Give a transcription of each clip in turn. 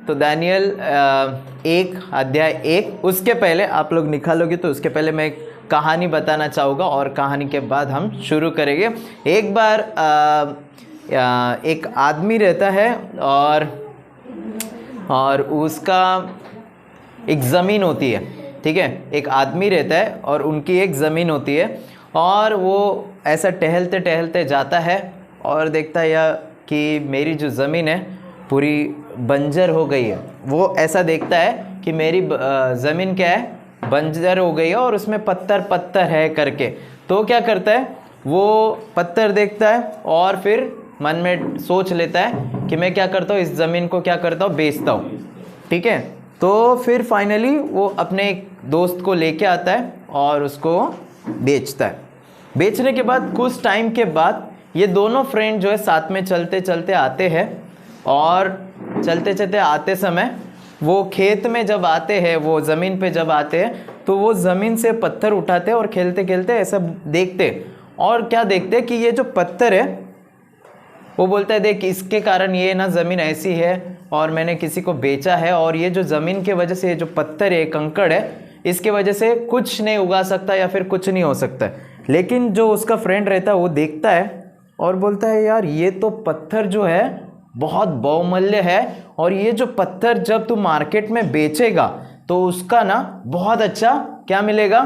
तो दानियल 1 अध्याय 1, उसके पहले आप लोग निकालोगे तो उसके पहले मैं एक कहानी बताना चाहूँगा और कहानी के बाद हम शुरू करेंगे। एक बार एक आदमी रहता है और उसका एक ज़मीन होती है, ठीक है। एक आदमी रहता है और उनकी एक ज़मीन होती है और वो ऐसा टहलते टहलते जाता है और देखता है कि मेरी जो ज़मीन है पूरी बंजर हो गई है। वो ऐसा देखता है कि मेरी ज़मीन क्या है, बंजर हो गई है और उसमें पत्थर पत्थर है करके। तो क्या करता है, वो पत्थर देखता है और फिर मन में सोच लेता है कि मैं क्या करता हूँ, इस ज़मीन को क्या करता हूँ, बेचता हूँ, ठीक है। तो फिर फाइनली वो अपने एक दोस्त को लेके आता है और उसको बेचता है। बेचने के बाद कुछ टाइम के बाद ये दोनों फ्रेंड जो है साथ में चलते चलते आते हैं और चलते चलते आते समय वो खेत में जब आते हैं, वो ज़मीन पे जब आते हैं तो वो ज़मीन से पत्थर उठाते हैं और खेलते खेलते ऐसा देखते और क्या देखते कि ये जो पत्थर है, वो बोलता है देख इसके कारण ये ना ज़मीन ऐसी है और मैंने किसी को बेचा है और ये जो ज़मीन के वजह से ये जो पत्थर है, कंकड़ है, इसके वजह से कुछ नहीं उगा सकता या फिर कुछ नहीं हो सकता है। लेकिन जो उसका फ्रेंड रहता है वो देखता है और बोलता है यार ये तो पत्थर जो है बहुत बहुमूल्य है और ये जो पत्थर जब तू मार्केट में बेचेगा तो उसका ना बहुत अच्छा क्या मिलेगा,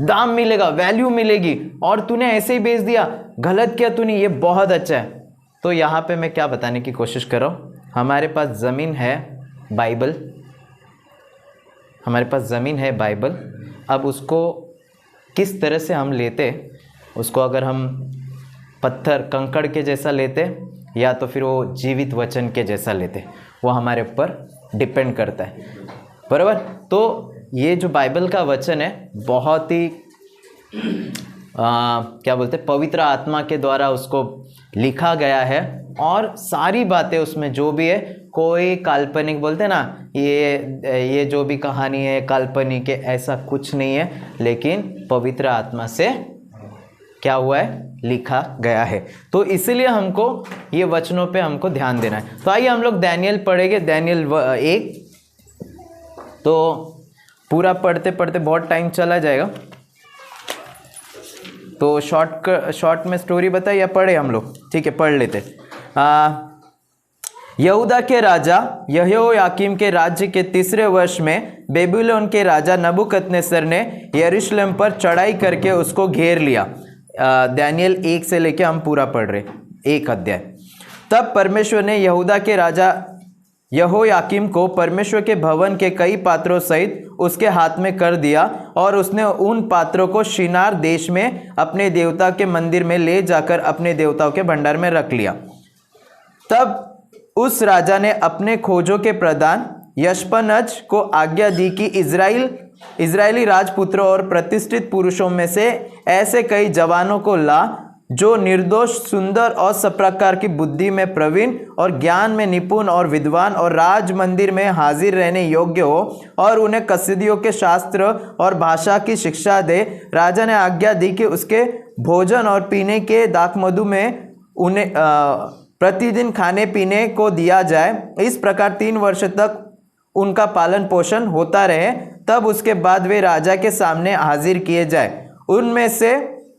दाम मिलेगा, वैल्यू मिलेगी, और तूने ऐसे ही बेच दिया, गलत किया तूने, ये बहुत अच्छा है। तो यहाँ पे मैं क्या बताने की कोशिश कर रहा हूँ, हमारे पास ज़मीन है बाइबल, हमारे पास ज़मीन है बाइबल। अब उसको किस तरह से हम लेते, उसको अगर हम पत्थर कंकड़ के जैसा लेते या तो फिर वो जीवित वचन के जैसा लेते, वो हमारे ऊपर डिपेंड करता है, बराबर। तो ये जो बाइबल का वचन है बहुत ही क्या बोलते हैं, पवित्र आत्मा के द्वारा उसको लिखा गया है और सारी बातें उसमें जो भी है, कोई काल्पनिक बोलते ना, ये जो भी कहानी है काल्पनिक है, ऐसा कुछ नहीं है, लेकिन पवित्र आत्मा से क्या हुआ है, लिखा गया है। तो इसलिए हमको ये वचनों पे हमको ध्यान देना है। तो आइए हम लोग दानियल पढ़ेंगे, दानियल 1। तो पूरा पढ़ते पढ़ते बहुत टाइम चला जाएगा, तो शॉर्ट में स्टोरी बताए या पढ़े हम लोग, ठीक है पढ़ लेते। यहूदा के राजा यहोयाकीम के राज्य के 3रे वर्ष में बेबीलोन के राजा नबूकदनेस्सर ने यरूशलेम पर चढ़ाई करके उसको घेर लिया। दानियल 1 से लेके हम पूरा पढ़ रहे, 1 अध्याय। तब परमेश्वर ने यहूदा के राजा यहोयाकीम को परमेश्वर के भवन के कई पात्रों सहित उसके हाथ में कर दिया और उसने उन पात्रों को शिनार देश में अपने देवता के मंदिर में ले जाकर अपने देवताओं के भंडार में रख लिया। तब उस राजा ने अपने खोजों के प्रधान यशपनज को आज्ञा दी कि इजरायली राजपुत्रों और प्रतिष्ठित पुरुषों में से ऐसे कई जवानों को ला जो निर्दोष, सुंदर और सब प्रकार की बुद्धि में प्रवीण और ज्ञान में निपुण और विद्वान और राज मंदिर में हाजिर रहने योग्य हो, और उन्हें कस्सिदियों के शास्त्र और भाषा की शिक्षा दे। राजा ने आज्ञा दी कि उसके भोजन और पीने के दाखमधु में उन्हें प्रतिदिन खाने पीने को दिया जाए। इस प्रकार 3 वर्ष तक उनका पालन पोषण होता रहे, तब उसके बाद वे राजा के सामने हाजिर किए जाए। उनमें से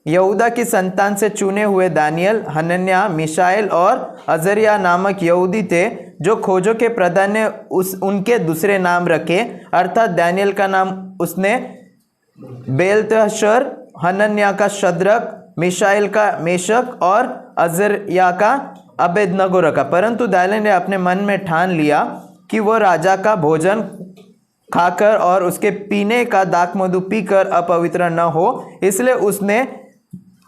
यहूदा की संतान से चुने हुए दानियल, हनन्याह, मिशाएल और अजरिया नामक यहूदी थे, जो खोजों के प्रधान ने उनके दूसरे नाम रखे, अर्थात दानियल का नाम उसने बेलतशर, हनन्याह का शद्रक, मिशाएल का मेशक और अजरिया का अबेदनगो रखा। परंतु दानियल ने अपने मन में ठान लिया कि वह राजा का भोजन खाकर और उसके पीने का दाखमधु पीकर अपवित्र न हो, इसलिए उसने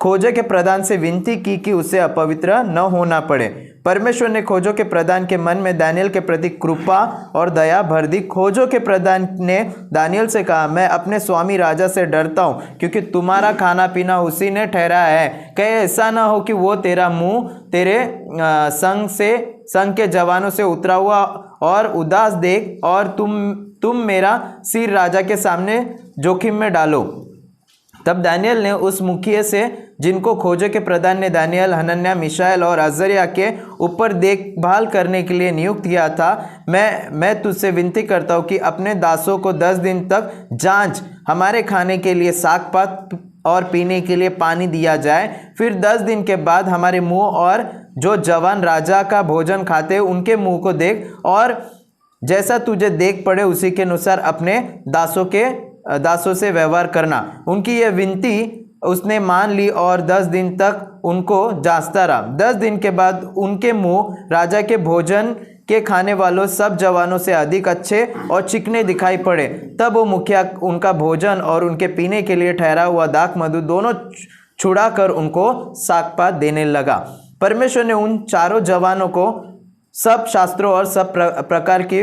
खोजों के प्रधान से विनती की कि उसे अपवित्र न होना पड़े। परमेश्वर ने खोजों के प्रधान के मन में दानियल के प्रति कृपा और दया भर दी। खोजों के प्रधान ने दानियल से कहा, मैं अपने स्वामी राजा से डरता हूँ, क्योंकि तुम्हारा खाना पीना उसी ने ठहराया है। कहीं ऐसा ना हो कि वो तेरा मुंह तेरे संग के जवानों से उतरा हुआ और उदास देख, और तुम मेरा सिर राजा के सामने जोखिम में डालो। तब दानियल ने उस मुखिए से, जिनको खोजों के प्रधान ने दानियल, हनन्याह, मिशाएल और अजर्याह के ऊपर देखभाल करने के लिए नियुक्त किया था, मैं तुझसे विनती करता हूँ कि अपने दासों को 10 दिन तक जांच, हमारे खाने के लिए साग पात और पीने के लिए पानी दिया जाए। फिर 10 दिन के बाद हमारे मुंह और जो जवान राजा का भोजन खाते उनके मुंह को देख, और जैसा तुझे देख पड़े उसी के अनुसार अपने दासों से व्यवहार करना। उनकी यह विनती उसने मान ली और 10 दिन तक उनको जांचता रहा। 10 दिन के बाद उनके मुंह राजा के भोजन के खाने वालों सब जवानों से अधिक अच्छे और चिकने दिखाई पड़े। तब वो मुखिया उनका भोजन और उनके पीने के लिए ठहरा हुआ दाख मधु दोनों छुड़ा कर उनको सागपात देने लगा। परमेश्वर ने उन चारों जवानों को सब शास्त्रों और सब प्रकार की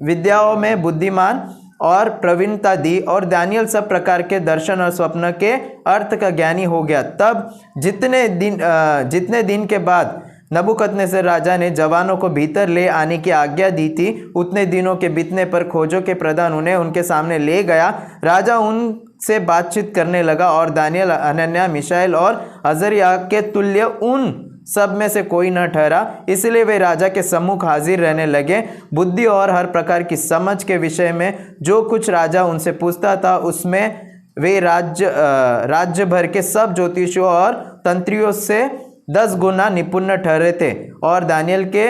विद्याओं में बुद्धिमान और प्रवीणता दी, और दानियल सब प्रकार के दर्शन और स्वप्न के अर्थ का ज्ञानी हो गया। तब जितने दिन के बाद नबूकदनेस्सर राजा ने जवानों को भीतर ले आने की आज्ञा दी थी, उतने दिनों के बीतने पर खोजों के प्रधान उन्हें उनके सामने ले गया। राजा उनसे बातचीत करने लगा, और दानियल, हनन्याह, मिशाएल और अजर्याह के तुल्य उन सब में से कोई न ठहरा, इसलिए वे राजा के सम्मुख हाजिर रहने लगे। बुद्धि और हर प्रकार की समझ के विषय में जो कुछ राजा उनसे पूछता था, उसमें वे राज्य भर के सब ज्योतिषियों और तंत्रियों से 10 गुना निपुण ठहरे थे। और दानियल के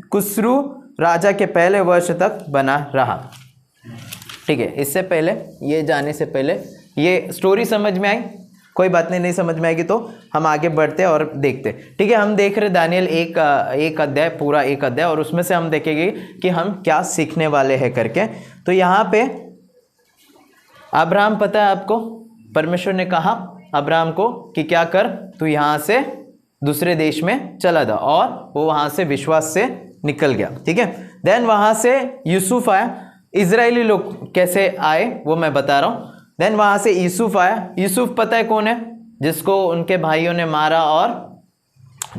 कुस्रू राजा के पहले वर्ष तक बना रहा। ठीक है, इससे पहले ये जाने से पहले ये स्टोरी समझ में आई? कोई बात नहीं समझ में आएगी तो हम आगे बढ़ते और देखते। ठीक है, हम देख रहे दानियल एक अध्याय, पूरा एक अध्याय, और उसमें से हम देखेंगे कि हम क्या सीखने वाले हैं करके। तो यहाँ पे अब्राहम, पता है आपको, परमेश्वर ने कहा अब्राहम को कि क्या कर, तू यहाँ से दूसरे देश में चला जा, और वो वहाँ से विश्वास से निकल गया। ठीक है, देन वहाँ से यूसुफ आया। इजरायली लोग कैसे आए वो मैं बता रहा हूँ। देन वहाँ से यूसुफ आया। यूसुफ पता है कौन है? जिसको उनके भाइयों ने मारा और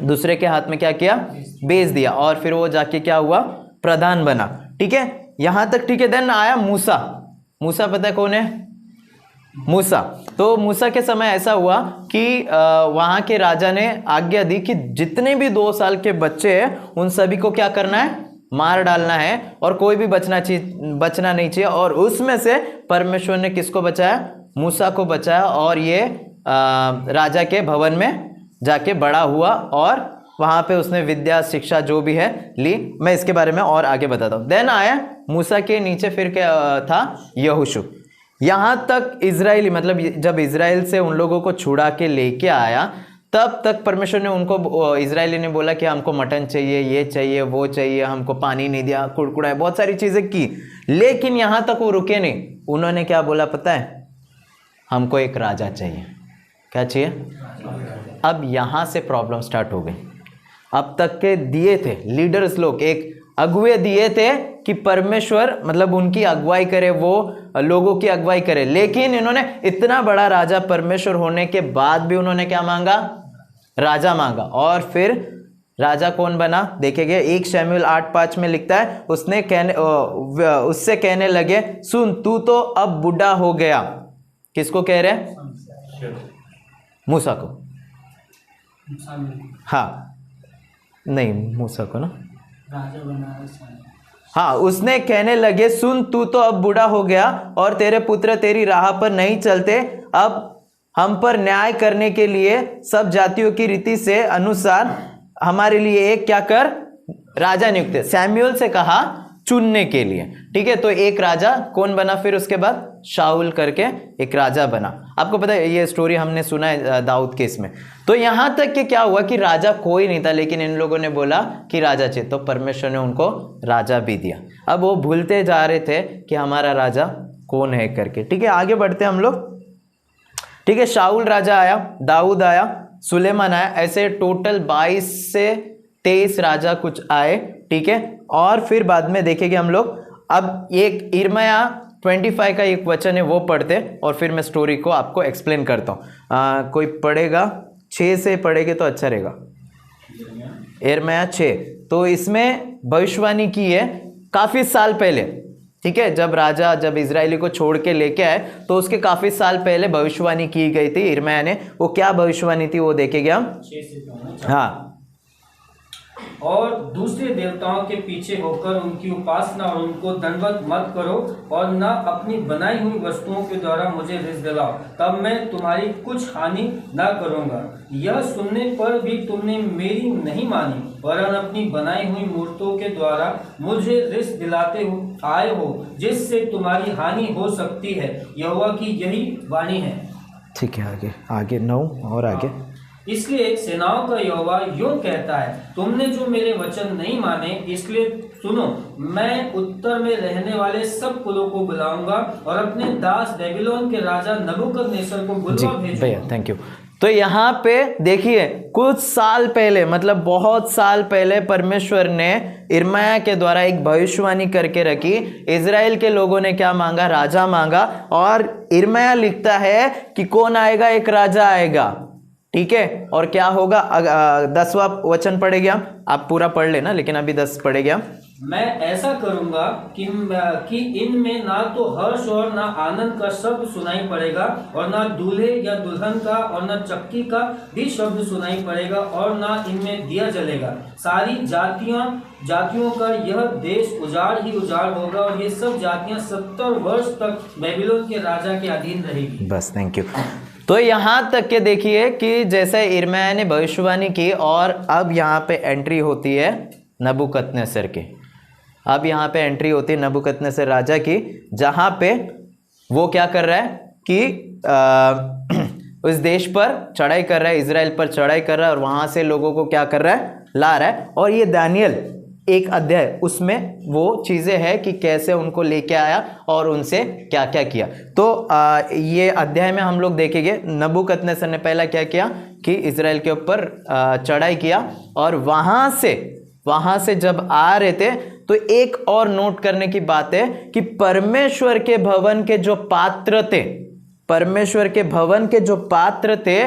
दूसरे के हाथ में क्या किया? बेच दिया, और फिर वो जाके क्या हुआ? प्रधान बना। ठीक है, यहाँ तक ठीक है। देन आया मूसा। मूसा पता है कौन है? मूसा। तो मूसा के समय ऐसा हुआ कि वहाँ के राजा ने आज्ञा दी कि जितने भी 2 साल के बच्चे हैं उन सभी को क्या करना है? मार डालना है, और कोई भी बचना नहीं चाहिए। और उसमें से परमेश्वर ने किसको बचाया? मूसा को बचाया, और ये राजा के भवन में जाके बड़ा हुआ, और वहाँ पे उसने विद्या शिक्षा जो भी है ली। मैं इसके बारे में और आगे बताता हूँ। देन आया मूसा के नीचे फिर क्या था? यहोशू। यहाँ तक इजराइली, मतलब जब इजराइल से उन लोगों को छुड़ा के लेके आया, तब तक परमेश्वर ने उनको, इजरायली ने बोला कि हमको मटन चाहिए, ये चाहिए, वो चाहिए, हमको पानी नहीं दिया, कुड़कुड़ा, बहुत सारी चीज़ें की। लेकिन यहाँ तक वो रुके नहीं। उन्होंने क्या बोला पता है? हमको एक राजा चाहिए। क्या चाहिए? अब यहाँ से प्रॉब्लम स्टार्ट हो गई। अब तक के दिए थे लीडर्स लोग, एक अगुवे दिए थे कि परमेश्वर मतलब उनकी अगुवाई करे, वो लोगों की अगुवाई करे। लेकिन इन्होंने इतना बड़ा राजा परमेश्वर होने के बाद भी उन्होंने क्या मांगा? राजा मांगा। और फिर राजा कौन बना देखेंगे। 1 शमूएल 8:5 में लिखता है, उससे कहने लगे, सुन तू तो अब बूढ़ा हो गया। किसको कह रहे हैं? मूसा को। हाँ, नहीं, मूसा को ना, राजा बना। हाँ, उसने कहने लगे, सुन तू तो अब बूढ़ा हो गया और तेरे पुत्र तेरी राह पर नहीं चलते। अब हम पर न्याय करने के लिए सब जातियों की रीति से अनुसार हमारे लिए एक क्या कर? राजा नियुक्त। सैमुएल से कहा चुनने के लिए। ठीक है, तो एक राजा कौन बना? फिर उसके बाद शाऊल करके एक राजा बना। आपको पता है ये स्टोरी हमने सुना है दाऊद के इसमें। तो यहाँ तक कि क्या हुआ कि राजा कोई नहीं था, लेकिन इन लोगों ने बोला कि राजा चाहिए, तो परमेश्वर ने उनको राजा भी दिया। अब वो भूलते जा रहे थे कि हमारा राजा कौन है करके। ठीक है, आगे बढ़ते हम लोग। ठीक है, शाऊल राजा आया, दाऊद आया, सुलेमान आया, ऐसे टोटल 22 से 23 राजा कुछ आए। ठीक है, और फिर बाद में देखेंगे हम लोग। अब एक यिर्मयाह 25 का एक वचन है, वो पढ़ते और फिर मैं स्टोरी को आपको एक्सप्लेन करता हूँ। कोई पढ़ेगा? 6 से पढ़ेंगे तो अच्छा रहेगा। यिर्मयाह 6, तो इसमें भविष्यवाणी की है काफ़ी साल पहले। ठीक है, जब इजरायली को छोड़ के लेके आए तो उसके काफी साल पहले भविष्यवाणी की गई थी यिर्मयाह ने। वो क्या भविष्यवाणी थी वो देखेंगे हम। हाँ, और दूसरे देवताओं के पीछे होकर उनकी उपासना और उनको दंडवत मत करो, और न अपनी बनाई हुई वस्तुओं के द्वारा मुझे रिस दिलाओ, तब मैं तुम्हारी कुछ हानि न करूंगा। यह सुनने पर भी तुमने मेरी नहीं मानी, वरन अपनी बनाई हुई मूर्तों के द्वारा मुझे रिस दिलाते आए हो, जिससे तुम्हारी हानि हो सकती है। यहोवा की यही वाणी है। ठीक है, आगे आगे 9 और आगे। इसलिए सेनाओं का यहोवा यूं कहता है, तुमने जो मेरे वचन नहीं माने, इसलिए सुनो, मैं उत्तर में रहने वाले सब कुलों को बुलाऊंगा और अपने दास बेबीलोन के राजा नबूकदनेस्सर को बुलवा भेजूंगा। भैया थैंक यू। तो यहाँ पे देखिए, कुछ साल पहले, मतलब बहुत साल पहले परमेश्वर ने यिर्मयाह के द्वारा एक भविष्यवाणी करके रखी। इजराइल के लोगों ने क्या मांगा? राजा मांगा। और यिर्मयाह लिखता है कि कौन आएगा? एक राजा आएगा। ठीक है, और क्या होगा? 10वां वचन पढ़ेंगे हम। आप पूरा पढ़ लेना, लेकिन अभी 10 पढ़ेंगे हम। मैं ऐसा करूंगा कि इनमें ना तो हर्ष और ना आनंद का शब्द सुनाई पड़ेगा, और ना दूल्हे या दुल्हन का और ना चक्की का भी शब्द सुनाई पड़ेगा, और ना इनमें दिया जलेगा। सारी जातियों का यह देश उजाड़ ही उजाड़ होगा, और ये सब जातियां 70 वर्ष तक बेबीलोन के राजा के अधीन रहेगी। बस, थैंक यू। तो यहाँ तक के देखिए कि जैसे यिर्मयाह ने भविष्यवाणी की, और अब यहाँ पे एंट्री होती है नबूकदनेस्सर की। अब यहाँ पे एंट्री होती है नबूकदनेस्सर राजा की, जहाँ पे वो क्या कर रहा है कि उस देश पर चढ़ाई कर रहा है, इजराइल पर चढ़ाई कर रहा है, और वहाँ से लोगों को क्या कर रहा है? ला रहा है। और ये दानियल एक अध्याय, उसमें वो चीज़ें हैं कि कैसे उनको लेके आया और उनसे क्या क्या किया। तो ये अध्याय में हम लोग देखेंगे नबूकदनेस्सर ने पहला क्या किया कि इजराइल के ऊपर चढ़ाई किया, और वहाँ से जब आ रहे थे तो एक और नोट करने की बात है कि परमेश्वर के भवन के जो पात्र थे, परमेश्वर के भवन के जो पात्र थे,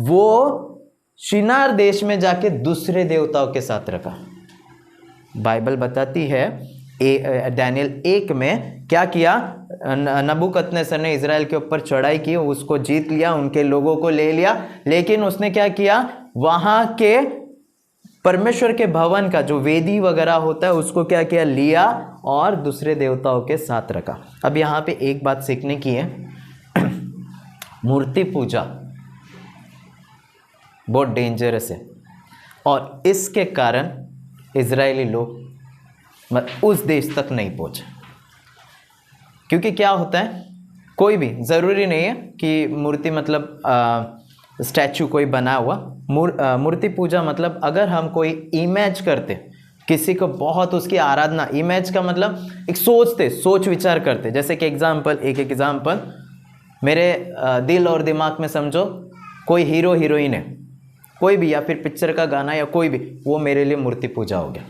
वो शिनार देश में जाके दूसरे देवताओं के साथ रखा। बाइबल बताती है दानियल 1 में क्या किया? नबूकदनेस्सर ने इजराइल के ऊपर चढ़ाई की, उसको जीत लिया, उनके लोगों को ले लिया, लेकिन उसने क्या किया? वहां के परमेश्वर के भवन का जो वेदी वगैरह होता है उसको क्या किया? लिया और दूसरे देवताओं के साथ रखा। अब यहाँ पे एक बात सीखने की है, मूर्ति पूजा बहुत डेंजरस है, और इसके कारण इजरायली लोग उस देश तक नहीं पहुंचे। क्योंकि क्या होता है, कोई भी ज़रूरी नहीं है कि मूर्ति मतलब स्टैचू कोई बना हुआ। मूर्ति पूजा मतलब अगर हम कोई इमेज करते, किसी को बहुत उसकी आराधना, इमेज का मतलब एक सोच विचार करते। जैसे कि एक एग्जाम्पल मेरे दिल और दिमाग में समझो कोई हीरो हीरोइन है, कोई भी, या फिर पिक्चर का गाना या कोई भी, वो मेरे लिए मूर्ति पूजा हो गया।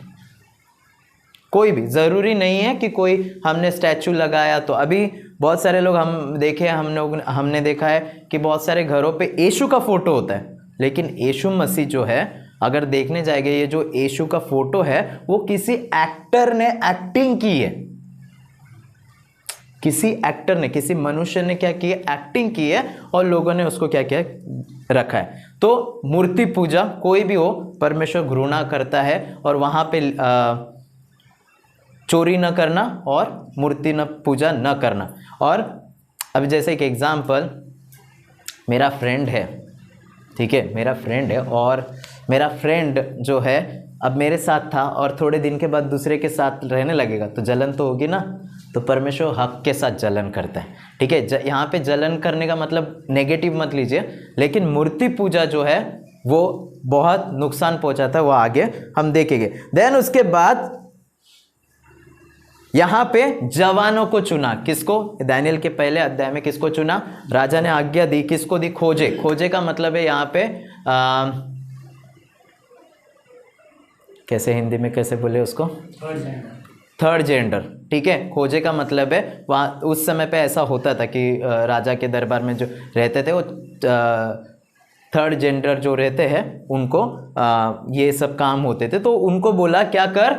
कोई भी, ज़रूरी नहीं है कि कोई हमने स्टैचू लगाया। तो अभी बहुत सारे लोग हमने देखा है कि बहुत सारे घरों पे यीशु का फोटो होता है, लेकिन यीशु मसीह जो है, अगर देखने जाएंगे, ये जो यीशु का फोटो है वो किसी एक्टर ने एक्टिंग की है। किसी एक्टर ने, किसी मनुष्य ने क्या किया? एक्टिंग की है, और लोगों ने उसको क्या किया? रखा है। तो मूर्ति पूजा कोई भी हो, परमेश्वर घृणा करता है, और वहाँ पे चोरी न करना और मूर्ति न पूजा न करना। और अब जैसे एक एग्जाम्पल, मेरा फ्रेंड है, ठीक है, मेरा फ्रेंड है, और मेरा फ्रेंड जो है अब मेरे साथ था और थोड़े दिन के बाद दूसरे के साथ रहने लगेगा, तो जलन तो होगी ना। तो परमेश्वर हक के साथ जलन करता है, ठीक है। यहाँ पे जलन करने का मतलब नेगेटिव मत लीजिए, लेकिन मूर्ति पूजा जो है वो बहुत नुकसान पहुंचाता है, वो आगे हम देखेंगे। देन उसके बाद यहाँ पे जवानों को चुना। किसको? दानियल के पहले अध्याय में किसको चुना? राजा ने आज्ञा दी, किसको दी? खोजे का मतलब है यहाँ पे कैसे हिंदी में कैसे बोले उसको? थर्ड जेंडर, ठीक है। खोजे का मतलब है वहाँ उस समय पे ऐसा होता था कि राजा के दरबार में जो रहते थे वो थर्ड जेंडर जो रहते हैं उनको ये सब काम होते थे। तो उनको बोला क्या कर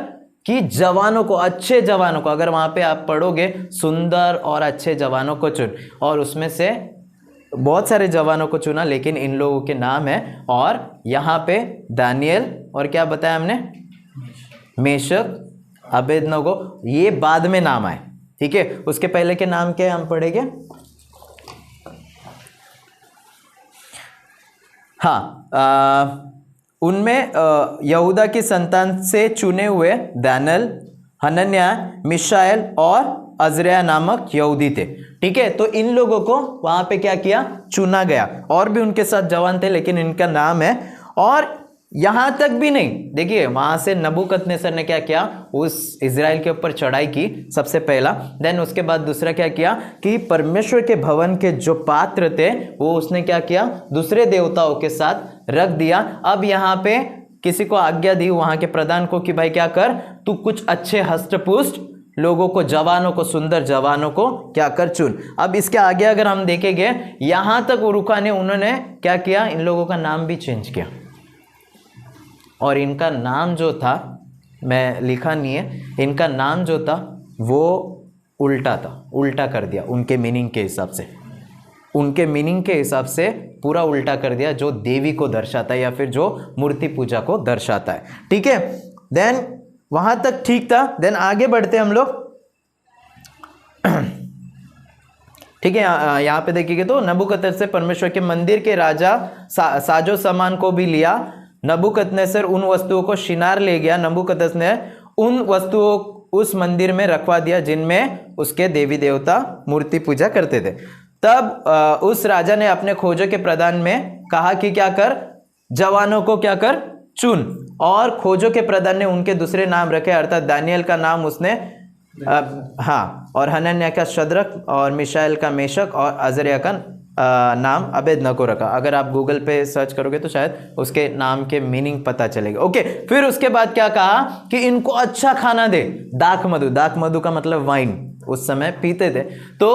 कि जवानों को, अच्छे जवानों को, अगर वहां पे आप पढ़ोगे सुंदर और अच्छे जवानों को चुन, और उसमें से बहुत सारे जवानों को चुना, लेकिन इन लोगों के नाम है। और यहाँ पे दानियल और क्या बताया हमने, मेशक, अबेदनगो, ये बाद में नाम आए, ठीक है। उसके पहले के नाम क्या है हम पढ़ेंगे। हाँ, उनमें यहूदा की संतान से चुने हुए दानियल, हनन्याह, मिशाएल और अजरिया नामक यहूदी थे, ठीक है। तो इन लोगों को वहां पे क्या किया, चुना गया। और भी उनके साथ जवान थे, लेकिन इनका नाम है। और यहां तक भी नहीं, देखिए वहां से नबूकदनेस्सर ने क्या किया, उस इजराइल के ऊपर चढ़ाई की सबसे पहला। देन उसके बाद दूसरा क्या किया कि परमेश्वर के भवन के जो पात्र थे वो उसने क्या किया, दूसरे देवताओं के साथ रख दिया। अब यहाँ पे किसी को आज्ञा दी वहां के प्रधान को कि भाई क्या कर, तू कुछ अच्छे हष्टपुष्ट लोगों को, जवानों को, सुंदर जवानों को क्या कर, चुन। अब इसके आगे अगर हम देखेंगे, यहां तक वो रुका नहीं, उन्होंने क्या किया, इन लोगों का नाम भी चेंज किया। और इनका नाम जो था, मैं लिखा नहीं है, इनका नाम जो था वो उल्टा था, उल्टा कर दिया उनके मीनिंग के हिसाब से, उनके मीनिंग के हिसाब से पूरा उल्टा कर दिया, जो देवी को दर्शाता है या फिर जो मूर्ति पूजा को दर्शाता है, ठीक है। देन वहां तक ठीक था। देन आगे बढ़ते हम लोग, ठीक है। यहाँ पे देखिए तो नबूकदनेस्सर से परमेश्वर के मंदिर के राजा साजो सामान को भी लिया। नबूकदनेस्सर उन वस्तुओं को शिनार ले गया। नबूकदनेस्सर ने उन वस्तुओं उस मंदिर में रखवा दिया जिनमें उसके देवी देवता मूर्ति पूजा करते थे। तब उस राजा ने अपने खोजों के प्रधान में कहा कि क्या कर, जवानों को क्या कर, चुन। और खोजों के प्रधान ने उनके दूसरे नाम रखे, अर्थात दानियल का नाम उसने हाँ, और हनन्याह का शद्रक, और मिशाएल का मेशक, और अजरिया का नाम अबेदनगो रखा। अगर आप गूगल पे सर्च करोगे तो शायद उसके नाम के मीनिंग पता चलेगा। ओके, फिर उसके बाद क्या कहा कि इनको अच्छा खाना दे, दाख मधु, दाख मधु का मतलब वाइन, उस समय पीते थे, तो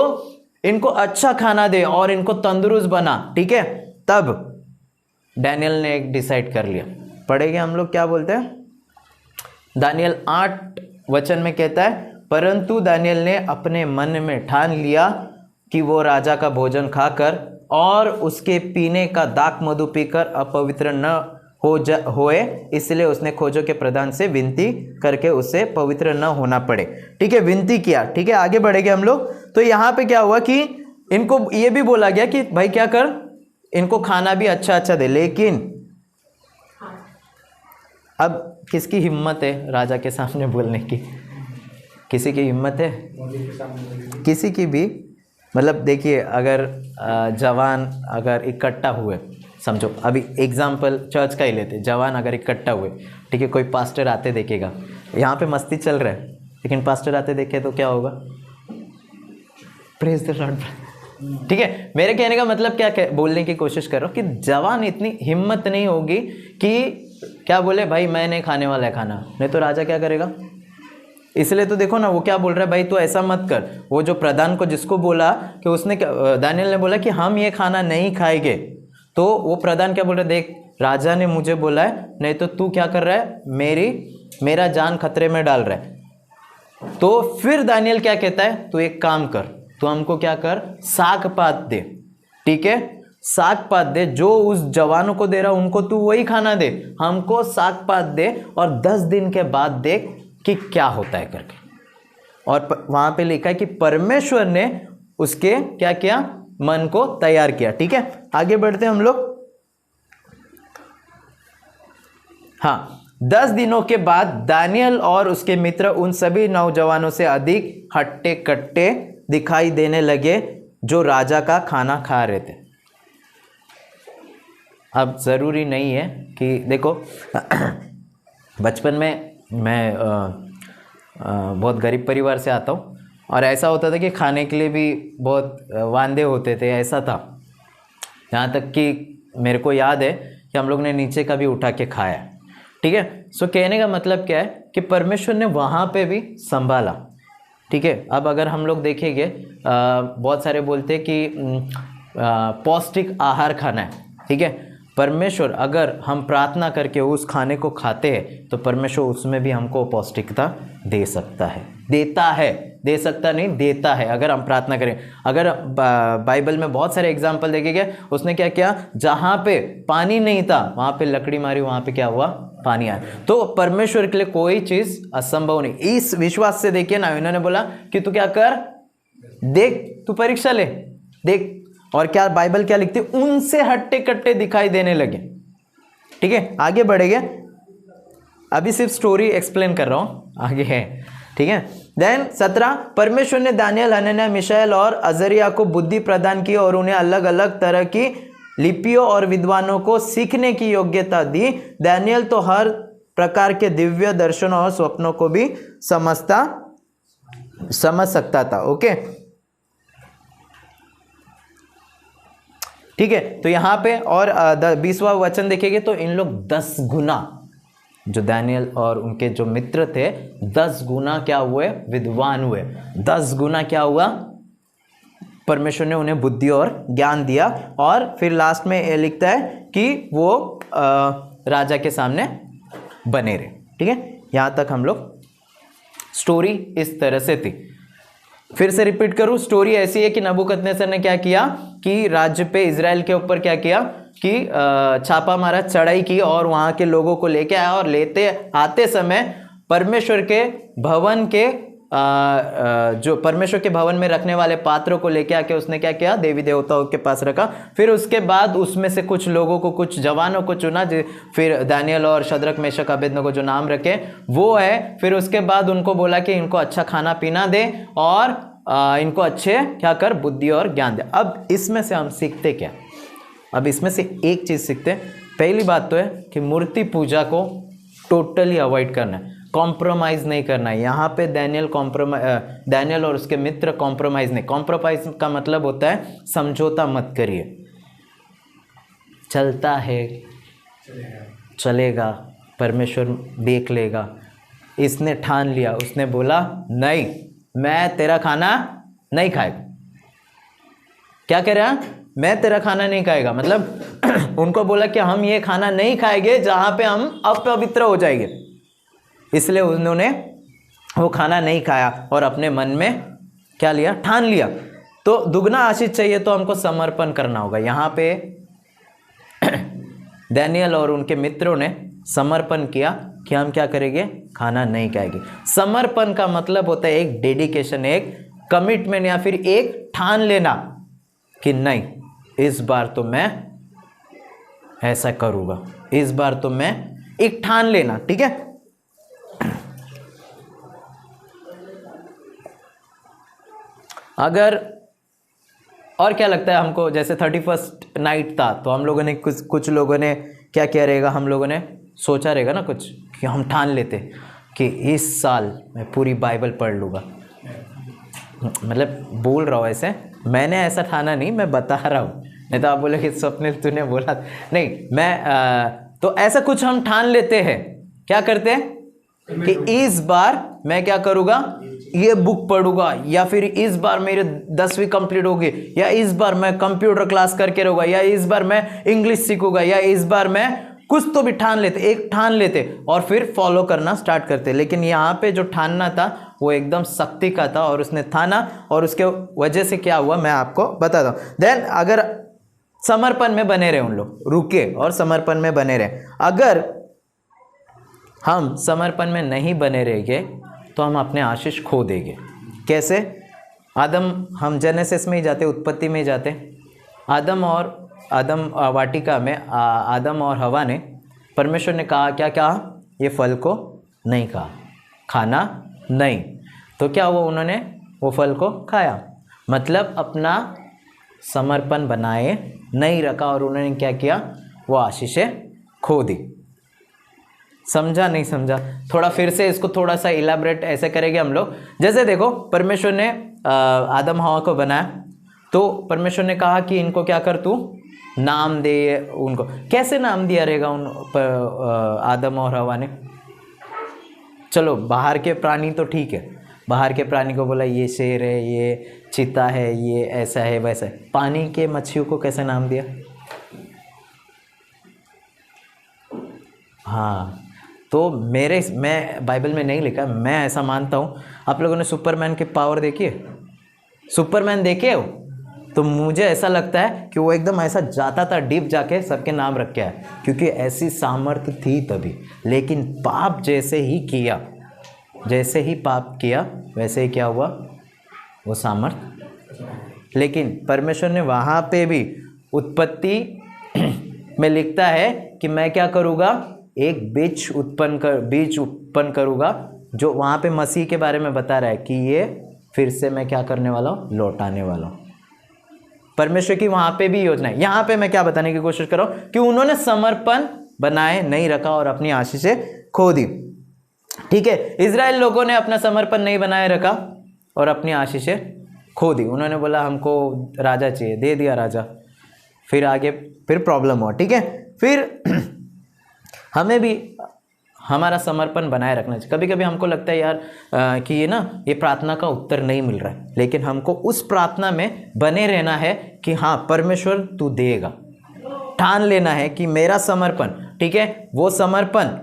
इनको अच्छा खाना दे और इनको तंदुरुस्त बना, ठीक है। तब दानियल ने एक डिसाइड कर लिया, पढ़ेंगे हम लोग, क्या बोलते हैं। दानियल 8 वचन में कहता है, परंतु दानियल ने अपने मन में ठान लिया कि वो राजा का भोजन खाकर और उसके पीने का दाख मधु पीकर अपवित्र न होए, इसलिए उसने खोजों के प्रधान से विनती करके उससे पवित्र न होना पड़े, ठीक है, विनती किया, ठीक है। आगे बढ़ेंगे हम लोग। तो यहाँ पे क्या हुआ कि इनको ये भी बोला गया कि भाई क्या कर, इनको खाना भी अच्छा अच्छा दे, लेकिन अब किसकी हिम्मत है राजा के सामने बोलने की, किसी की हिम्मत है, किसी की भी, मतलब देखिए अगर जवान अगर इकट्ठा हुए, समझो अभी एग्जाम्पल चर्च का ही लेते, जवान अगर इकट्ठा हुए, ठीक है, कोई पास्टर आते देखेगा, यहाँ पे मस्ती चल रहा है, लेकिन पास्टर आते देखे तो क्या होगा, प्रेज द लॉर्ड, ठीक है। मेरे कहने का मतलब क्या बोलने की कोशिश कर रहा हूँ कि जवान इतनी हिम्मत नहीं होगी कि क्या बोले भाई मैं नहीं खाने वाला है खाना, नहीं तो राजा क्या करेगा। इसलिए तो देखो ना वो क्या बोल रहा है, भाई तो ऐसा मत कर। वो जो प्रधान को जिसको बोला कि उसने, दानियल ने बोला कि हम ये खाना नहीं खाएंगे, तो वो प्रधान क्या बोल रहा है, देख राजा ने मुझे बोला है, नहीं तो तू क्या कर रहा है, मेरा जान खतरे में डाल रहा है। तो फिर दानियल क्या कहता है, तू एक काम कर, तू हमको क्या कर, साग पात दे, ठीक है, साग पात दे, जो उस जवानों को दे रहा उनको तू वही खाना दे, हमको साग पात दे, और 10 दिन के बाद देख कि क्या होता है करके। और वहां पे लिखा है कि परमेश्वर ने उसके क्या किया, मन को तैयार किया, ठीक है। आगे बढ़ते हैं हम लोग। हाँ, 10 दिनों के बाद दानियल और उसके मित्र उन सभी नौजवानों से अधिक हट्टे कट्टे दिखाई देने लगे जो राजा का खाना खा रहे थे। अब ज़रूरी नहीं है कि देखो बचपन में मैं बहुत गरीब परिवार से आता हूँ, और ऐसा होता था कि खाने के लिए भी बहुत वांदे होते थे, ऐसा था। यहाँ तक कि मेरे को याद है कि हम लोग ने नीचे का भी उठा के खाया, ठीक है। सो कहने का मतलब क्या है कि परमेश्वर ने वहाँ पे भी संभाला, ठीक है। अब अगर हम लोग देखेंगे, बहुत सारे बोलते हैं कि पौष्टिक आहार खाना है, ठीक है। परमेश्वर अगर हम प्रार्थना करके उस खाने को खाते हैं तो परमेश्वर उसमें भी हमको पौष्टिकता दे सकता है, देता है, दे सकता नहीं, देता है अगर हम प्रार्थना करें। अगर बाइबल में बहुत सारे एग्जाम्पल देखेंगे, उसने क्या किया, जहाँ पे पानी नहीं था वहाँ पे लकड़ी मारी, वहाँ पे क्या हुआ, पानी आया। तो परमेश्वर के लिए कोई चीज़ असंभव नहीं। इस विश्वास से देखिए ना, इन्होंने बोला कि तू क्या कर, देख, तू परीक्षा ले, देख। और क्या बाइबल क्या लिखती है, उनसे हट्टे कट्टे दिखाई देने लगे। ठीक है, आगे बढ़ेंगे, अभी सिर्फ स्टोरी एक्सप्लेन कर रहा हूं, आगे है। ठीक है, देन 17, परमेश्वर ने दानियल, हनन्याह, मिशाएल और अजरिया को बुद्धि प्रदान की और उन्हें अलग अलग तरह की लिपियों और विद्वानों को सीखने की योग्यता दी। दानियल तो हर प्रकार के दिव्य दर्शनों और स्वप्नों को भी समझ सकता था। ओके, ठीक है। तो यहां पे और 20वां वचन देखेंगे तो इन लोग 10 गुना, जो दानियल और उनके जो मित्र थे, 10 गुना क्या हुए, विद्वान हुए। 10 गुना क्या हुआ, परमेश्वर ने उन्हें बुद्धि और ज्ञान दिया। और फिर लास्ट में ये लिखता है कि वो राजा के सामने बने रहे। ठीक है, यहां तक हम लोग, स्टोरी इस तरह से थी। फिर से रिपीट करूं, स्टोरी ऐसी है कि नबूकदनेस्सर ने क्या किया कि राज्य पे, इजराइल के ऊपर क्या किया कि छापा मारा, चढ़ाई की और वहां के लोगों को लेके आया। और लेते आते समय परमेश्वर के भवन के जो परमेश्वर के भवन में रखने वाले पात्रों को लेके आके उसने क्या किया, देवी देवताओं के पास रखा। फिर उसके बाद उसमें से कुछ लोगों को, कुछ जवानों को चुना, फिर दानियल और शद्रक, मेशक, अबेदनगो जो नाम रखे वो है। फिर उसके बाद उनको बोला कि इनको अच्छा खाना पीना दे और इनको अच्छे क्या कर, बुद्धि और ज्ञान दे। अब इसमें से हम सीखते क्या, अब इसमें से एक चीज़ सीखते। पहली बात तो है कि मूर्ति पूजा को टोटली अवॉइड करना है, कॉम्प्रोमाइज़ नहीं करना है। यहाँ पे दानियल और उसके मित्र कॉम्प्रोमाइज़ नहीं। कॉम्प्रोमाइज़ का मतलब होता है समझौता मत करिए, चलता है चलेगा, परमेश्वर देख लेगा। इसने ठान लिया, उसने बोला नहीं, मैं तेरा खाना नहीं खाएगा। क्या कह रहा, मैं तेरा खाना नहीं खाएगा, मतलब उनको बोला कि हम ये खाना नहीं खाएंगे जहाँ पे हम अपवित्र हो जाएंगे। इसलिए उन्होंने वो खाना नहीं खाया और अपने मन में क्या लिया, ठान लिया। तो दुगना आशीष चाहिए तो हमको समर्पण करना होगा। यहाँ पे दानियल और उनके मित्रों ने समर्पण किया कि हम क्या करेंगे, खाना नहीं खाएंगे। समर्पण का मतलब होता है एक डेडिकेशन, एक कमिटमेंट, या फिर एक ठान लेना कि नहीं, इस बार तो मैं ऐसा करूँगा, इस बार तो मैं, एक ठान लेना। ठीक है, अगर और क्या लगता है हमको, जैसे 31st नाइट था तो हम लोगों ने कुछ लोगों ने क्या किया रहेगा, हम लोगों ने सोचा रहेगा ना कुछ, कि हम ठान लेते कि इस साल मैं पूरी बाइबल पढ़ लूँगा। मतलब बोल रहा हूँ ऐसे, मैंने ऐसा ठाना नहीं, मैं बता रहा हूँ, नहीं तो आप बोले कि स्वप्निल तूने बोला नहीं। मैं तो ऐसा कुछ हम ठान लेते हैं, क्या करते हैं कि इस बार मैं क्या करूँगा, ये बुक पढ़ूंगा, या फिर इस बार मेरे 10वीं कंप्लीट होगी, या इस बार मैं कंप्यूटर क्लास करके रहूँगा, या इस बार मैं इंग्लिश सीखूंगा, या इस बार मैं कुछ तो भी ठान लेते, एक ठान लेते और फिर फॉलो करना स्टार्ट करते। लेकिन यहाँ पे जो ठानना था वो एकदम सख्ती का था और उसने ठाना, और उसके वजह से क्या हुआ मैं आपको बताता हूँ। देन अगर समर्पण में बने रहे, उन लोग रुके और समर्पण में बने रहे। अगर हम समर्पण में नहीं बने रहेंगे तो हम अपने आशीष खो देंगे। कैसे, हम जेनेसिस में ही जाते, उत्पत्ति में ही जाते। आदम वाटिका में आदम और हवा ने, परमेश्वर ने कहा, क्या कहा, ये फल को नहीं कहा, खाना नहीं। तो क्या हुआ, उन्होंने वो फल को खाया, मतलब अपना समर्पण बनाए नहीं रखा और उन्होंने क्या किया, वो आशीषें खो दी। समझा नहीं समझा, थोड़ा फिर से इसको थोड़ा सा इलाबरेट ऐसे करेंगे हम लोग। जैसे देखो, परमेश्वर ने आदम हवा को बनाया, तो परमेश्वर ने कहा कि इनको क्या कर, तू नाम दे उनको। कैसे नाम दिया रहेगा आदम और हवा ने? चलो बाहर के प्राणी तो ठीक है, बाहर के प्राणी को बोला ये शेर है, ये चीता है, ये ऐसा है वैसा है। पानी के मच्छियों को कैसे नाम दिया? हाँ, तो मैं बाइबल में नहीं लिखा, मैं ऐसा मानता हूँ। आप लोगों ने सुपरमैन की पावर देखी है? सुपरमैन देखे हो? तो मुझे ऐसा लगता है कि वो एकदम ऐसा जाता था डीप जाके सबके नाम रख के आया, क्योंकि ऐसी सामर्थ्य थी तभी। लेकिन पाप जैसे ही पाप किया वैसे ही क्या हुआ, वो सामर्थ्य। लेकिन परमेश्वर ने वहाँ पे भी उत्पत्ति में लिखता है कि मैं क्या करूँगा, एक बीज उत्पन्न करूँगा, जो वहाँ पे मसीह के बारे में बता रहा है कि ये फिर से मैं क्या करने वाला हूँ, लौटाने वाला हूँ। परमेश्वर की वहाँ पे भी योजना है। यहाँ पे मैं क्या बताने की कोशिश कर रहा हूँ कि उन्होंने समर्पण बनाए नहीं रखा और अपनी आशीषें खो दी। ठीक है, इजराइल लोगों ने अपना समर्पण नहीं बनाए रखा और अपनी आशीषें खो दी। उन्होंने बोला हमको राजा चाहिए, दे दिया राजा, फिर आगे फिर प्रॉब्लम हुआ। ठीक है, फिर हमें भी हमारा समर्पण बनाए रखना चाहिए। कभी कभी हमको लगता है यार कि ये प्रार्थना का उत्तर नहीं मिल रहा है, लेकिन हमको उस प्रार्थना में बने रहना है कि हाँ परमेश्वर तू देगा। ठान लेना है कि मेरा समर्पण, ठीक है, वो समर्पण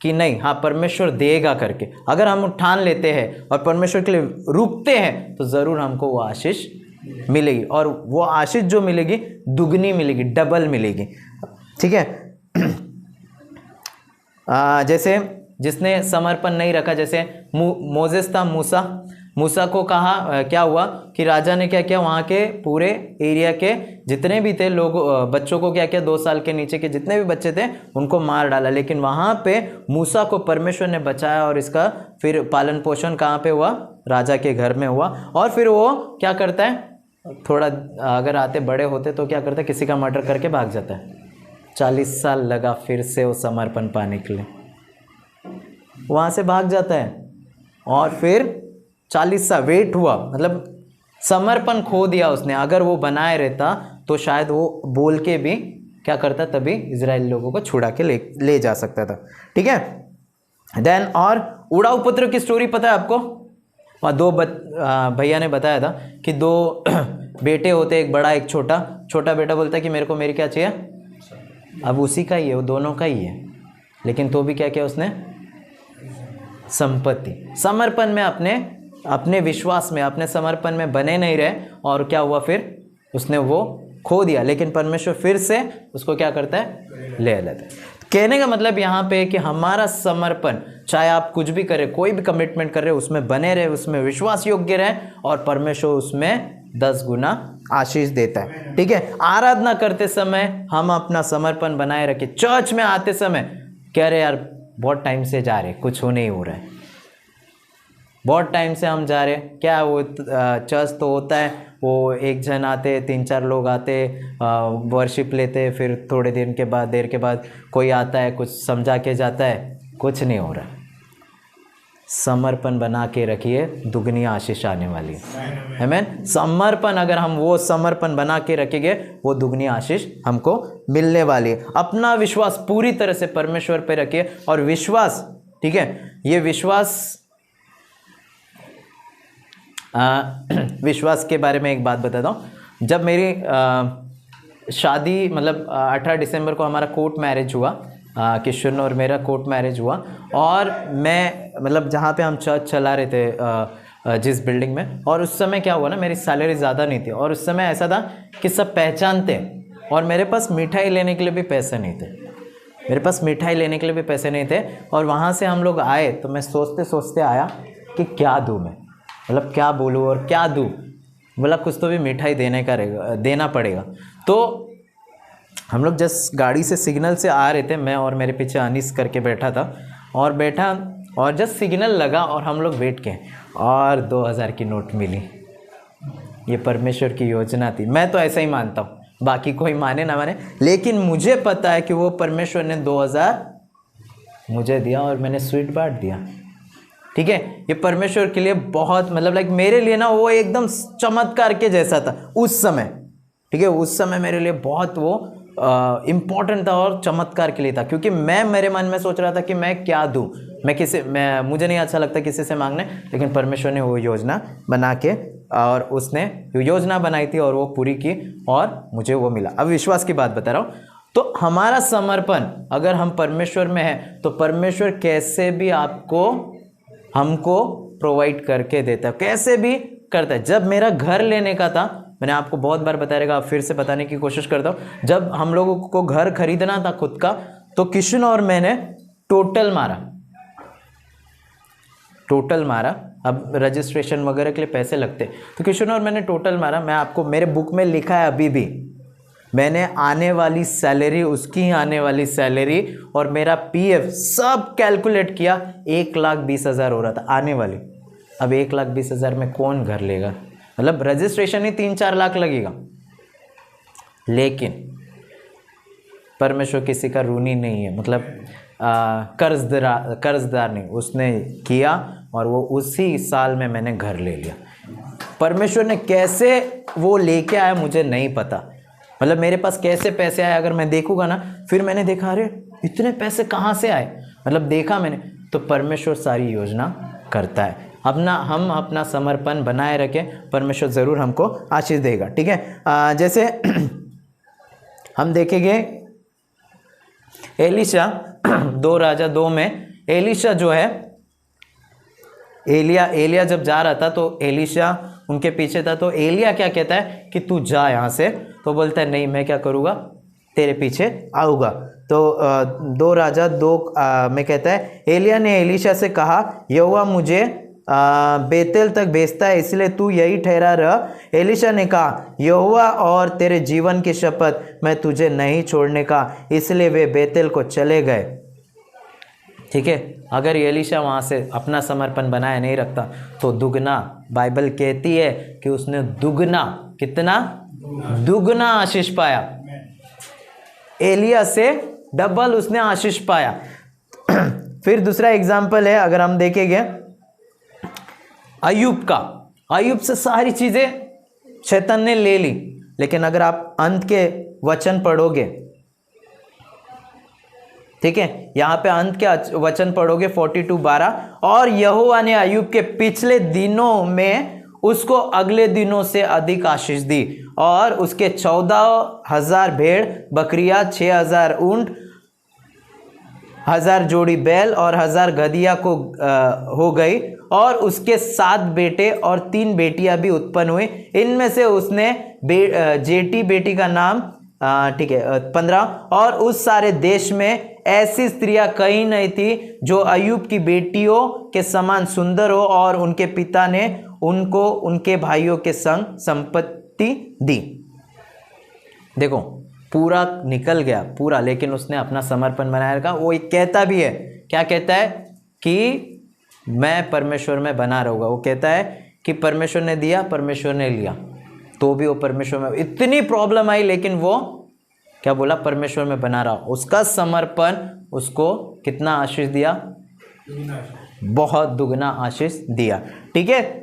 कि नहीं, हाँ परमेश्वर देगा करके। अगर हम ठान लेते हैं और परमेश्वर के लिए रुकते हैं तो ज़रूर हमको वो आशीष मिलेगी, और वो आशीष जो मिलेगी दुगनी मिलेगी, डबल मिलेगी। ठीक है, जैसे जिसने समर्पण नहीं रखा, जैसे मोजेस था, मूसा को कहा, क्या हुआ कि राजा ने क्या किया, वहाँ के पूरे एरिया के जितने भी थे लोग, बच्चों को क्या किया, 2 साल के नीचे के जितने भी बच्चे थे उनको मार डाला। लेकिन वहाँ पे मूसा को परमेश्वर ने बचाया और इसका फिर पालन पोषण कहाँ पे हुआ, राजा के घर में हुआ। और फिर वो क्या करता है, थोड़ा अगर आते बड़े होते तो क्या करता है, किसी का मर्डर करके भाग जाता है। 40 साल लगा फिर से वो समर्पण पाने के लिए, वहाँ से भाग जाता है और फिर 40 साल वेट हुआ, मतलब समर्पण खो दिया उसने। अगर वो बनाए रहता तो शायद वो बोल के भी क्या करता, तभी इजराइल लोगों को छुड़ा के ले जा सकता था। ठीक है, देन और उड़ाऊ पुत्र की स्टोरी पता है आपको? वहाँ 2 भैया ने बताया था कि 2 बेटे होते, एक बड़ा एक छोटा। छोटा बेटा बोलता है कि मेरे को मेरी क्या चाहिए, अब उसी का ही है, वो दोनों का ही है। लेकिन तो भी क्या किया उसने, संपत्ति, समर्पण में अपने विश्वास में, अपने समर्पण में बने नहीं रहे, और क्या हुआ, फिर उसने वो खो दिया। लेकिन परमेश्वर फिर से उसको क्या करता है, ले लेता है। कहने का मतलब यहाँ पे कि हमारा समर्पण, चाहे आप कुछ भी करें, कोई भी कमिटमेंट कर रहे हो, उसमें बने रहे, उसमें विश्वास योग्य रहे, और परमेश्वर उसमें 10 गुना आशीष देता है। ठीक है, आराधना करते समय हम अपना समर्पण बनाए रखें। चर्च में आते समय कह रहे यार बहुत टाइम से जा रहे, कुछ हो नहीं हो रहा है, बहुत टाइम से हम जा रहे, क्या वो चर्च तो होता है, वो एक जन आते, 3-4 लोग आते, वर्शिप लेते, फिर थोड़े देर के बाद कोई आता है, कुछ समझा के जाता है, कुछ नहीं हो रहा है। समर्पण बना के रखिए, दुगनी आशीष आने वाली है। आमीन। समर्पण, अगर हम वो समर्पण बना के रखेंगे, वो दुगनी आशीष हमको मिलने वाली है। अपना विश्वास पूरी तरह से परमेश्वर पे रखिए, और विश्वास, ठीक है, ये विश्वास के बारे में एक बात बताता हूँ। जब मेरी शादी, मतलब 18 दिसंबर को हमारा कोर्ट मैरिज हुआ, किशन और मेरा कोर्ट मैरिज हुआ, और मैं मतलब जहाँ पे हम चर्च चला रहे थे, जिस बिल्डिंग में, और उस समय क्या हुआ ना, मेरी सैलरी ज़्यादा नहीं थी, और उस समय ऐसा था कि सब पहचानते, और मेरे पास मिठाई लेने के लिए भी पैसे नहीं थे, और वहाँ से हम लोग आए, तो मैं सोचते सोचते आया कि क्या दूँ मैं, मतलब क्या बोलूँ और क्या दूँ, बोला कुछ तो भी मिठाई देना पड़ेगा। तो हम लोग जस्ट गाड़ी से सिग्नल से आ रहे थे, मैं और मेरे पीछे अनीस करके बैठा था, और जस्ट सिग्नल लगा और हम लोग वेट किए, और 2000 की नोट मिली। ये परमेश्वर की योजना थी, मैं तो ऐसा ही मानता हूँ, बाकी कोई माने ना माने, लेकिन मुझे पता है कि वो परमेश्वर ने 2000 मुझे दिया और मैंने स्वीट बांट दिया। ठीक है, ये परमेश्वर के लिए बहुत, मतलब लाइक मेरे लिए ना वो एकदम चमत्कार के जैसा था उस समय। ठीक है, उस समय मेरे लिए बहुत वो इम्पॉर्टेंट था और चमत्कार के लिए था, क्योंकि मैं मेरे मन में सोच रहा था कि मैं क्या दूँ, मुझे नहीं अच्छा लगता किसी से मांगने, लेकिन परमेश्वर ने वो योजना बना के, और उसने योजना बनाई थी और वो पूरी की, और मुझे वो मिला। अब विश्वास की बात बता रहा हूँ। तो हमारा समर्पण अगर हम परमेश्वर में है तो परमेश्वर कैसे भी आपको हमको प्रोवाइड करके देता है, कैसे भी करता है। जब मेरा घर लेने का था, मैंने आपको बहुत बार बताया रहेगा, फिर से बताने की कोशिश करता हूँ, जब हम लोगों को घर खरीदना था खुद का, तो किशन और मैंने टोटल मारा। अब रजिस्ट्रेशन वगैरह के लिए पैसे लगते, तो किशन और मैंने टोटल मारा। मैं आपको मेरे बुक में लिखा है, अभी भी मैंने आने वाली सैलरी, उसकी ही आने वाली सैलरी और मेरा पीएफ सब कैलकुलेट किया, 1,20,000 हो रहा था आने वाली। अब 1,20,000 में कौन घर लेगा? मतलब रजिस्ट्रेशन ही 3-4 लाख लगेगा। लेकिन परमेश्वर किसी का ऋणी नहीं है, मतलब कर्जदार नहीं, उसने किया और वो उसी साल में मैंने घर ले लिया। परमेश्वर ने कैसे वो लेके आया मुझे नहीं पता, मतलब मेरे पास कैसे पैसे आए अगर मैं देखूंगा ना, फिर मैंने देखा अरे इतने पैसे कहाँ से आए, मतलब देखा मैंने, तो परमेश्वर सारी योजना करता है। हम अपना समर्पण बनाए रखें, परमेश्वर ज़रूर हमको आशीष देगा। ठीक है, जैसे हम देखेंगे एलीशा 2 राजा 2 में, एलीशा जो है, एलिया जब जा रहा था तो एलीशा उनके पीछे था, तो एलिया क्या कहता है कि तू जा यहाँ से, तो बोलता है नहीं मैं क्या करूँगा, तेरे पीछे आऊँगा। तो 2 राजा 2 में कहता है, एलिया ने एलीशा से कहा, यहोवा मुझे बेतेल तक भेजता है, इसलिए तू यही ठहरा रह। एलीशा ने कहा, यहोवा और तेरे जीवन की शपथ, मैं तुझे नहीं छोड़ने का। इसलिए वे बेतेल को चले गए। ठीक है, अगर एलीशा वहाँ से अपना समर्पण बनाए नहीं रखता तो दुगना, बाइबल कहती है कि उसने दुगना, कितना? दुगना आशीष पाया। एलिया से डबल उसने आशीष पाया। फिर दूसरा एग्जाम्पल है, अगर हम देखेंगे अय्यूब का, अय्यूब से सारी चीजें शैतान ने ले ली, लेकिन अगर आप अंत के वचन पढ़ोगे, ठीक है, यहां पे अंत के वचन पढ़ोगे 42:12, और यहोवा ने अय्यूब के पिछले दिनों में उसको अगले दिनों से अधिक आशीष दी, और उसके 14,000 भेड़ बकरियां, 6,000 ऊंट, 1,000 जोड़ी बैल और 1,000 गधिया को हो गई, और उसके 7 बेटे और 3 बेटियां भी उत्पन्न हुई। इनमें से उसने जेठी बेटी का नाम, ठीक है, 15, और उस सारे देश में ऐसी स्त्रियां कहीं नहीं थी जो अय्यूब की बेटियों के समान सुंदर हो, और उनके पिता ने उनको उनके भाइयों के संग संपत्ति दी। देखो पूरा निकल गया पूरा, लेकिन उसने अपना समर्पण बनाया रखा। वो एक कहता भी है, क्या कहता है कि मैं परमेश्वर में बना रहूँगा। वो कहता है कि परमेश्वर ने दिया, परमेश्वर ने लिया, तो भी वो परमेश्वर में, इतनी प्रॉब्लम आई लेकिन वो क्या बोला, परमेश्वर में बना रहा। उसका समर्पण उसको कितना आशीष दिया? बहुत दुगना आशीष दिया। ठीक है,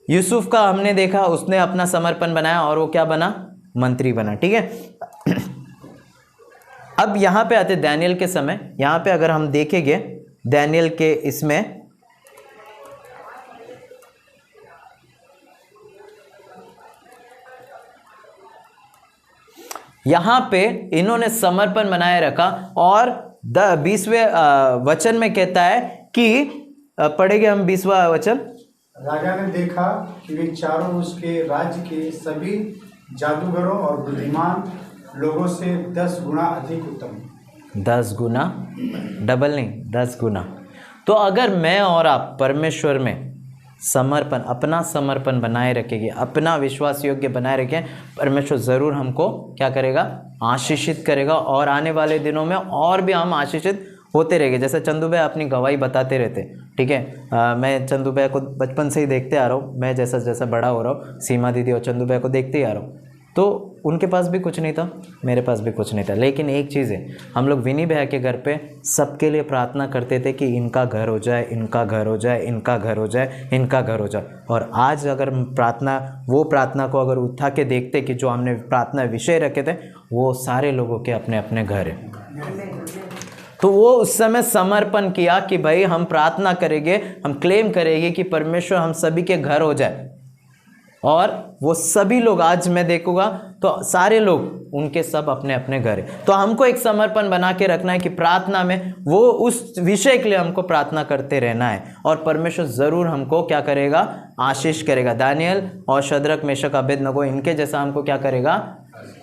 यूसुफ का हमने देखा, उसने अपना समर्पण बनाया और वो क्या बना? मंत्री बना। ठीक है, अब यहां पे आते दानियल के समय। यहां पे अगर हम देखेंगे दानियल के इसमें, यहां पे इन्होंने समर्पण बनाए रखा, और 20वें वचन में कहता है कि, पढ़ेंगे हम 20वां वचन। राजा ने देखा कि वे चारों उसके राज्य के सभी जादूगरों और बुद्धिमान लोगों से 10 गुना अधिक उत्तम। 10 गुना, डबल नहीं, 10 गुना। तो अगर मैं और आप परमेश्वर में समर्पण, अपना समर्पण बनाए रखेंगे, अपना विश्वास योग्य बनाए रखें, परमेश्वर ज़रूर हमको क्या करेगा? आशीषित करेगा, और आने वाले दिनों में और भी हम आशीषित होते रहेंगे। जैसे चंदू भाई अपनी गवाही बताते रहते, ठीक है, मैं चंदू भाई को बचपन से ही देखते आ रहा हूँ, मैं जैसा जैसा बड़ा हो रहा हूँ, सीमा दीदी और चंदू भाई को देखते ही आ रहा हूँ। तो उनके पास भी कुछ नहीं था, मेरे पास भी कुछ नहीं था, लेकिन एक चीज़ है, हम लोग विनी भैया के घर पे सबके लिए प्रार्थना करते थे कि इनका घर हो जाए, इनका घर हो जाए, इनका घर हो जाए, इनका घर हो जाए। और आज अगर वो प्रार्थना को अगर उठा के देखते कि जो हमने प्रार्थना विषय रखे थे, वो सारे लोगों के अपने अपने घर हैं। तो वो उस समय समर्पण किया कि भाई हम प्रार्थना करेंगे, हम क्लेम करेंगे कि परमेश्वर हम सभी के घर हो जाए। और वो सभी लोग, आज मैं देखूंगा तो सारे लोग उनके सब अपने अपने घर है। तो हमको एक समर्पण बना के रखना है कि प्रार्थना में वो उस विषय के लिए हमको प्रार्थना करते रहना है, और परमेश्वर ज़रूर हमको क्या करेगा, आशीष करेगा। दानियल और शद्रक मेशक अबेदनगो इनके जैसा हमको क्या करेगा,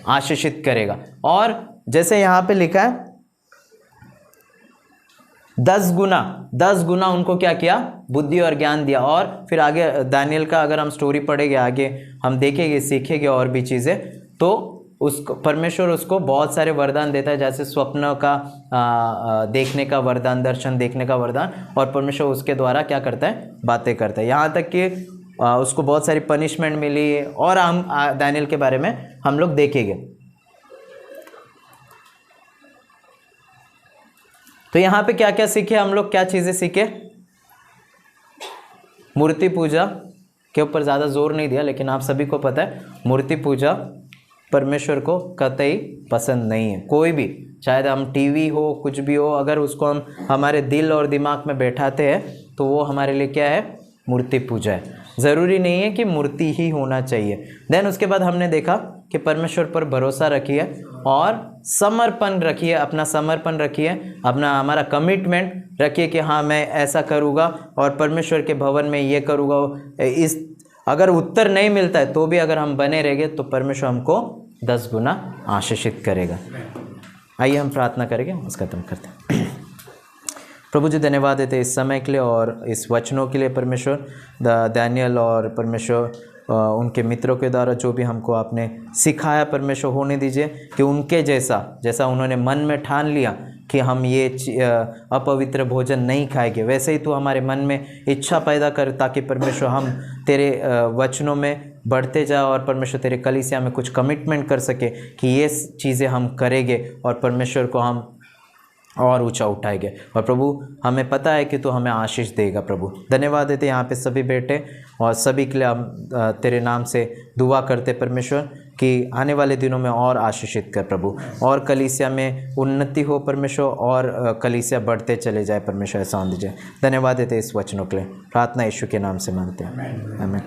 आशीषित करेगा। और जैसे यहाँ पे लिखा है 10 गुना उनको क्या किया, बुद्धि और ज्ञान दिया। और फिर आगे दानियल का अगर हम स्टोरी पढ़ेंगे, आगे हम देखेंगे, सीखेंगे और भी चीज़ें, तो उसको परमेश्वर उसको बहुत सारे वरदान देता है, जैसे स्वप्न का देखने का वरदान, दर्शन देखने का वरदान, और परमेश्वर उसके द्वारा क्या करता है, बातें करता है। यहाँ तक कि उसको बहुत सारी पनिशमेंट मिली है, और हम दानियल के बारे में हम लोग देखेंगे। तो यहाँ पे क्या क्या सीखे हम लोग, क्या चीज़ें सीखे? मूर्ति पूजा के ऊपर ज़्यादा जोर नहीं दिया, लेकिन आप सभी को पता है मूर्ति पूजा परमेश्वर को कतई पसंद नहीं है। कोई भी, चाहे हम टीवी हो, कुछ भी हो, अगर उसको हम हमारे दिल और दिमाग में बैठाते हैं तो वो हमारे लिए क्या है, मूर्ति पूजा है। ज़रूरी नहीं है कि मूर्ति ही होना चाहिए। देन उसके बाद हमने देखा कि परमेश्वर पर भरोसा रखिए और समर्पण रखिए, अपना समर्पण रखिए, अपना हमारा कमिटमेंट रखिए कि हाँ मैं ऐसा करूँगा और परमेश्वर के भवन में ये करूँगा। इस अगर उत्तर नहीं मिलता है तो भी अगर हम बने रहेंगे तो परमेश्वर हमको 10 गुना आशीषित करेगा। आइए हम प्रार्थना करेंगे, उसका खत्म करते हैं। प्रभु जी धन्यवाद देते इस समय के लिए और इस वचनों के लिए परमेश्वर, दानियल और परमेश्वर उनके मित्रों के द्वारा जो भी हमको आपने सिखाया परमेश्वर, होने दीजिए कि उनके जैसा उन्होंने मन में ठान लिया कि हम ये अपवित्र भोजन नहीं खाएंगे, वैसे ही तू हमारे मन में इच्छा पैदा कर, ताकि परमेश्वर हम तेरे वचनों में बढ़ते जाए और परमेश्वर तेरे कलीसिया में कुछ कमिटमेंट कर सके कि ये चीज़ें हम करेंगे और परमेश्वर को हम और ऊंचा उठाएंगे। और प्रभु हमें पता है कि तू हमें आशीष देगा। प्रभु धन्यवाद देते यहाँ पे सभी बेटे और सभी के लिए हम तेरे नाम से दुआ करते परमेश्वर कि आने वाले दिनों में और आशीषित कर प्रभु, और कलीसिया में उन्नति हो परमेश्वर, और कलीसिया बढ़ते चले जाए परमेश्वर, ऐसा होने दीजिए। धन्यवाद देते इस वचनों के लिए, प्रार्थना यीशु के नाम से मांगते हैं, आमीन।